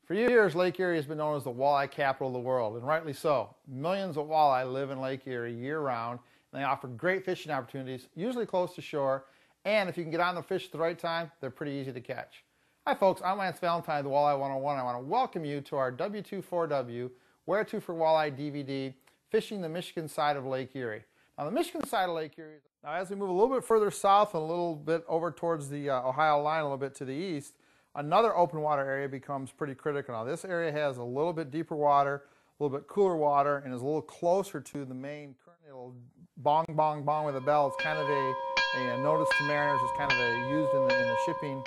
For years, Lake Erie has been known as the walleye capital of the world, and rightly so. Millions of walleye live in Lake Erie year-round, and they offer great fishing opportunities, usually close to shore, and if you can get on the fish at the right time, they're pretty easy to catch. Hi folks, I'm Lance Valentine, the Walleye 101. I want to welcome you to our W24W, Where To for Walleye DVD, fishing the Michigan side of Lake Erie. Now the Michigan side of Lake Erie, now as we move a little bit further south and a little bit over towards the Ohio line, a little bit to the east, another open water area becomes pretty critical. Now this area has a little bit deeper water, a little bit cooler water, and is a little closer to the main current. It'll bong, bong, bong with a bell. It's kind of a notice to mariners. It's kind of used in the shipping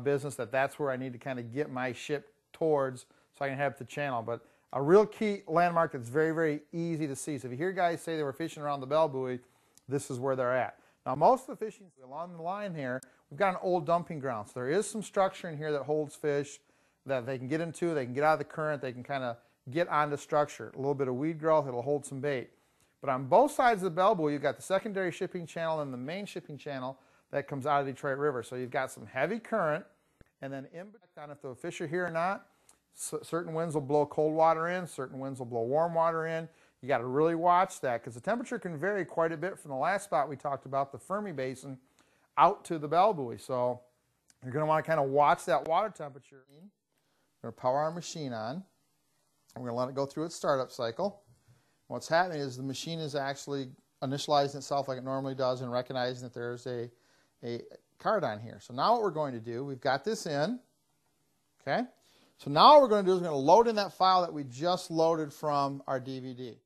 business that's where I need to kind of get my ship towards so I can have the channel. But a real key landmark that's very, very easy to see. So if you hear guys say they were fishing around the bell buoy, this is where they're at. Now most of the fishing along the line here, we've got an old dumping ground. So there is some structure in here that holds fish that they can get into, they can get out of the current, they can kind of get onto structure. A little bit of weed growth, it'll hold some bait. But on both sides of the bell buoy, you've got the secondary shipping channel and the main shipping channel that comes out of the Detroit River. So you've got some heavy current, and then in between, if the fish are here or not, certain winds will blow cold water in, certain winds will blow warm water in. You got to really watch that because the temperature can vary quite a bit from the last spot we talked about, the Erie Basin, out to the bell buoy. So you're going to want to kind of watch that water temperature. We're going to power our machine on. We're going to let it go through its startup cycle. What's happening is the machine is actually initializing itself like it normally does and recognizing that there's a card on here. So now what we're going to do, we've got this in. Okay. So now what we're going to do is we're going to load in that file that we just loaded from our DVD.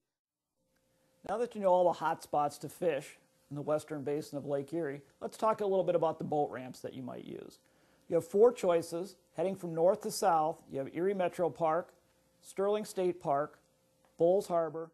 Now that you know all the hot spots to fish in the western basin of Lake Erie, let's talk a little bit about the boat ramps that you might use. You have four choices heading from north to south. You have Erie Metro Park, Sterling State Park, Bowles Harbor,